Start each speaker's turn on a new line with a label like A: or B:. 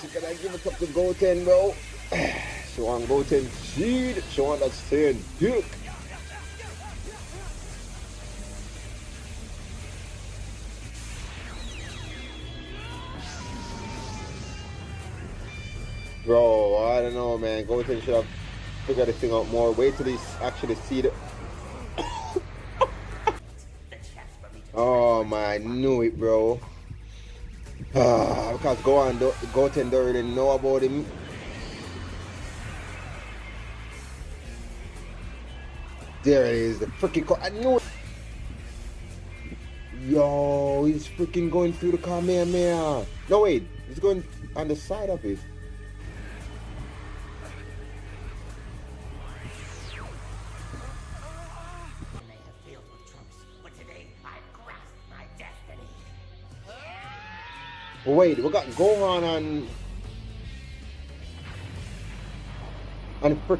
A: She gonna give it up to Goten, bro. She want Goten seed. She want that staying dick. Bro, I don't know, man. Goten should have figured this thing out more. Wait till he actually see it. Oh my, I knew it, bro. Because Goten don't really know about him. There it is, the freaking I knew it. Yo, he's freaking going through the Kamehameha. No, wait, he's going on the side of it. Wait, we got Gohan on freaking